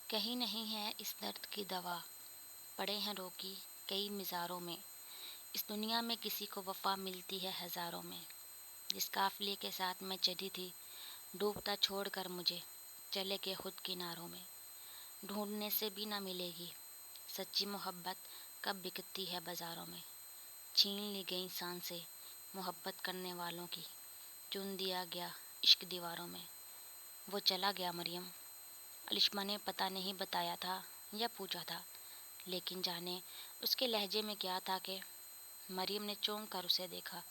کہیں نہیں ہے اس درد کی دوا، پڑے ہیں روکی کئی مزاروں میں، اس دنیا میں کسی کو وفا ملتی ہے ہزاروں میں، جس قافلے کے ساتھ میں چلی تھی، ڈوبتا چھوڑ کر مجھے، چلے گئے خود کناروں میں، ڈھونڈنے سے بھی نہ ملے گی، سچی محبت کب بکتی ہے بازاروں میں، چھین لی گئی سانسیں محبت کرنے والوں کی، چن دیا گیا عشق دیواروں میں، وہ چلا گیا مریم، علشمہ نے پتہ نہیں بتایا تھا یا پوچھا تھا، لیکن جانے اس کے لہجے میں کیا تھا کہ مریم نے چونک کر اسے دیکھا،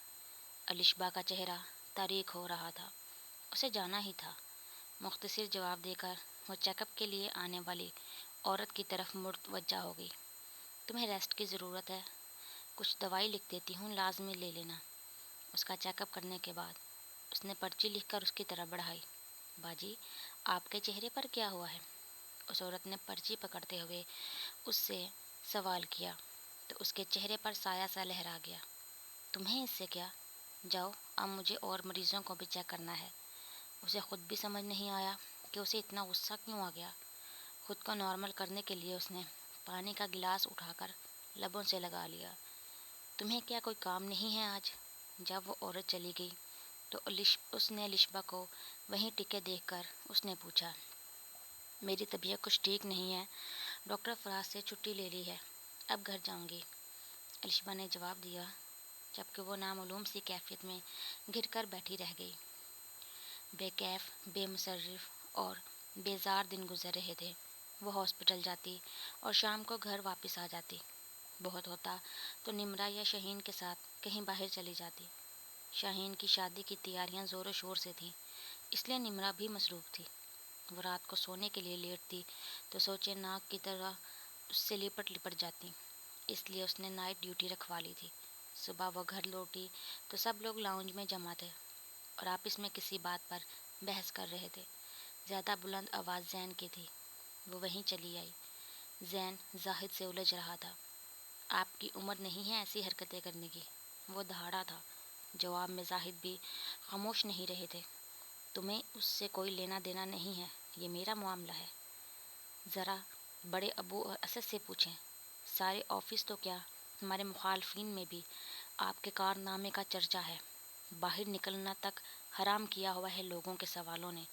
علشبہ کا چہرہ تاریک ہو رہا تھا، اسے جانا ہی تھا، مختصر جواب دے کر وہ چیک اپ کے لیے آنے والی عورت کی طرف متوجہ ہو گئی۔ تمہیں ریسٹ کی ضرورت ہے، کچھ دوائی لکھ دیتی ہوں، لازمی لے لینا۔ اس کا چیک اپ کرنے کے بعد اس نے پرچی لکھ کر اس کی طرف بڑھائی۔ باجی، آپ کے چہرے پر کیا ہوا ہے؟ اس عورت نے پرچی پکڑتے ہوئے اس سے سوال کیا تو اس کے چہرے پر سایہ سا لہرا گیا۔ تمہیں اس سے کیا؟ جاؤ، اب مجھے اور مریضوں کو بھی چیک کرنا ہے۔ اسے خود بھی سمجھ نہیں آیا کہ اسے اتنا غصہ کیوں آ گیا۔ خود کو نارمل کرنے کے لیے اس نے پانی کا گلاس اٹھا کر لبوں سے لگا لیا۔ تمہیں کیا کوئی کام نہیں ہے آج؟ جب وہ عورت چلی گئی تو اس نے علشبہ کو وہیں ٹکے دیکھ کر اس نے پوچھا، میری طبیعت کچھ ٹھیک نہیں ہے، ڈاکٹر فراز سے چھٹی لے لی ہے، اب گھر جاؤں گی۔ علشبہ نے جواب دیا، جبکہ وہ نامعلوم سی کیفیت میں گر کر بیٹھی رہ گئی۔ بے کیف، بے مصرف اور بیزار دن گزر رہے تھے۔ وہ ہاسپٹل جاتی اور شام کو گھر واپس آ جاتی۔ بہت ہوتا تو نمرا یا شاہین کے ساتھ کہیں باہر چلی جاتی۔ شاہین کی شادی کی تیاریاں زور و شور سے تھیں، اس لیے نمرا بھی مصروف تھی۔ وہ رات کو سونے کے لیے لیٹتی تو سوچے ناک کی طرح اس سے لپٹ جاتی، اس لیے اس نے نائٹ ڈیوٹی رکھوا لی تھی۔ صبح وہ گھر لوٹی تو سب لوگ لاؤنج میں جمع تھے اور آپس میں کسی بات پر بحث کر رہے تھے۔ زیادہ بلند آواز زین کی تھی۔ وہ وہیں چلی آئی۔ زین زاہد سے الجھ رہا تھا۔ آپ کی عمر نہیں ہے ایسی حرکتیں کرنے کی، وہ دہاڑا تھا۔ جواب میں زاہد بھی خاموش نہیں رہے تھے۔ تمہیں اس سے کوئی لینا دینا نہیں ہے، یہ میرا معاملہ ہے۔ ذرا بڑے ابو اور اسد سے پوچھیں، سارے آفس تو کیا ہمارے مخالفین میں بھی آپ کے کارنامے کا چرچا ہے، باہر نکلنا تک حرام کیا ہوا ہے لوگوں کے سوالوں نے۔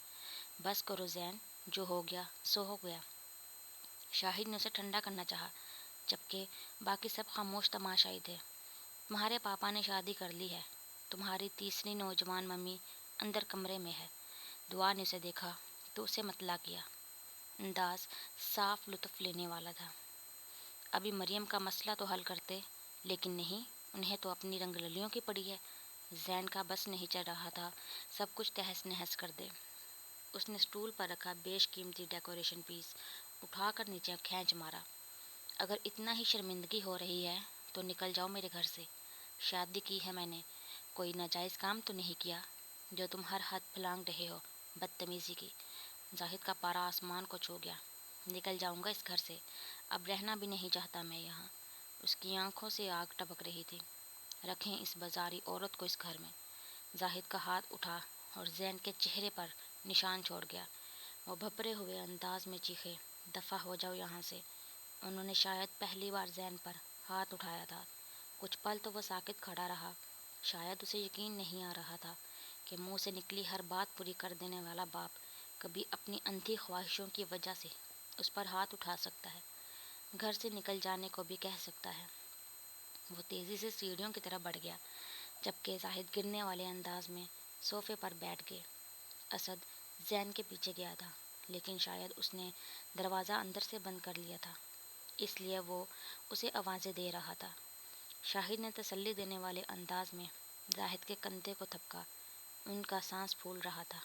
بس کرو زین، جو ہو گیا سو ہو گیا۔ شاہد نے اسے ٹھنڈا کرنا چاہا، جبکہ باقی سب خاموش تماشائی تھے۔ تمہارے پاپا نے شادی کر لی ہے، تمہاری تیسری نوجوان ممی اندر کمرے میں ہے۔ دعا نے اسے دیکھا تو اسے مطلع کیا۔ انداز صاف لطف لینے والا تھا۔ ابھی مریم کا مسئلہ تو حل کرتے، لیکن نہیں، انہیں تو اپنی رنگ للیوں کی پڑی ہے۔ زین کا بس نہیں چل رہا تھا سب کچھ تہس نہس کر دے۔ اس نے اسٹول پر رکھا بیش قیمتی ڈیکوریشن پیس اٹھا کر نیچے کھینچ مارا۔ اگر اتنا ہی شرمندگی ہو رہی ہے تو نکل جاؤ میرے گھر سے۔ شادی کی ہے میں نے، کوئی ناجائز کام تو نہیں کیا جو تم ہر حد پھلانگ رہے ہو، بدتمیزی کی۔ زاہد کا پارا آسمان کو چھو گیا۔ نکل جاؤں گا اس گھر سے، اب رہنا بھی نہیں چاہتا میں یہاں۔ اس کی آنکھوں سے آگ ٹپک رہی تھی۔ رکھیں اس بازاری عورت کو اس گھر میں۔ زاہد کا ہاتھ اٹھا اور زین کے چہرے پر نشان چھوڑ گیا۔ وہ بھپرے ہوئے انداز میں چیخے، دفع ہو جاؤ یہاں سے۔ انہوں نے شاید پہلی بار زین پر ہاتھ اٹھایا تھا۔ کچھ پل تو وہ ساکت کھڑا رہا۔ شاید اسے یقین نہیں آ رہا تھا کہ منہ سے نکلی ہر بات پوری کر دینے والا باپ کبھی اپنی اندھی خواہشوں کی وجہ سے اس پر ہاتھ اٹھا سکتا ہے، گھر سے نکل جانے کو بھی کہہ سکتا ہے۔ وہ تیزی سے سیڑھیوں کی طرف بڑھ گیا، جبکہ زاہد گرنے والے انداز میں صوفے پر بیٹھ گئے۔ اسد زین کے پیچھے گیا تھا، لیکن شاید اس نے دروازہ اندر سے بند کر لیا تھا، اس لیے وہ اسے آوازیں دے رہا تھا۔ شاہد نے تسلی دینے والے انداز میں زاہد کے کندھے کو تھپکا۔ ان کا سانس پھول رہا تھا۔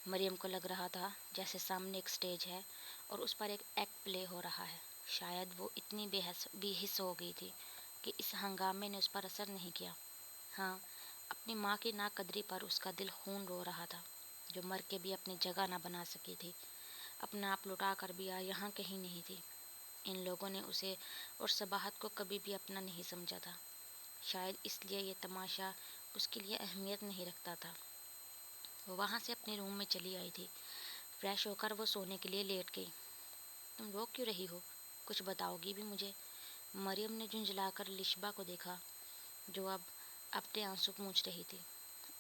مریم کو لگ رہا تھا جیسے سامنے ایک سٹیج ہے اور اس پر ایک ایکٹ پلے ہو رہا ہے۔ شاید وہ اتنی بے حس ہو گئی تھی کہ اس ہنگامے نے اس پر اثر نہیں کیا۔ ہاں، اپنی ماں کی ناقدری پر اس کا دل خون رو رہا تھا، جو مر کے بھی اپنی جگہ نہ بنا سکی تھی۔ اپنا آپ لٹا کر بھی یہاں کہیں نہیں تھی۔ ان لوگوں نے اسے اور صباحت کو کبھی بھی اپنا نہیں سمجھا تھا۔ شاید اس لیے یہ تماشا اس کے لیے اہمیت نہیں رکھتا تھا۔ وہ وہاں سے اپنے روم میں چلی آئی تھی۔ فریش ہو کر وہ سونے کے لیے لیٹ گئی۔ تم رو کیوں رہی ہو؟ کچھ بتاؤ گی بھی مجھے؟ مریم نے جھنجھلا کر الشبا کو دیکھا جو اب اپنے آنسو پونچھ رہی تھی۔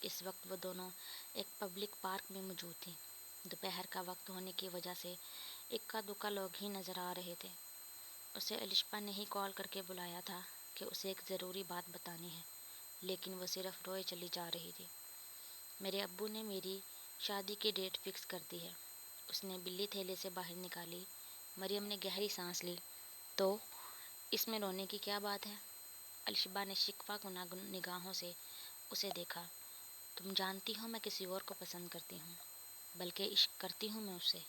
اس وقت وہ دونوں ایک پبلک پارک میں موجود تھیں۔ دوپہر کا وقت ہونے کی وجہ سے اکا دکا لوگ ہی نظر آ رہے تھے۔ اسے الشبا نے ہی کال کر کے بلایا تھا کہ اسے ایک ضروری بات بتانی ہے، لیکن وہ صرف روئے چلی جا رہی تھی۔ میرے ابو نے میری شادی کی ڈیٹ فکس کر دی ہے، اس نے بلی تھیلے سے باہر نکالی۔ مریم نے گہری سانس لی۔ تو اس میں رونے کی کیا بات ہے؟ الشبا نے شکوہ کنہ نگاہوں سے اسے دیکھا۔ تم جانتی ہو میں کسی اور کو پسند کرتی ہوں، بلکہ عشق کرتی ہوں میں اس سے،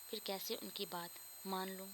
پھر کیسے ان کی بات مان لوں؟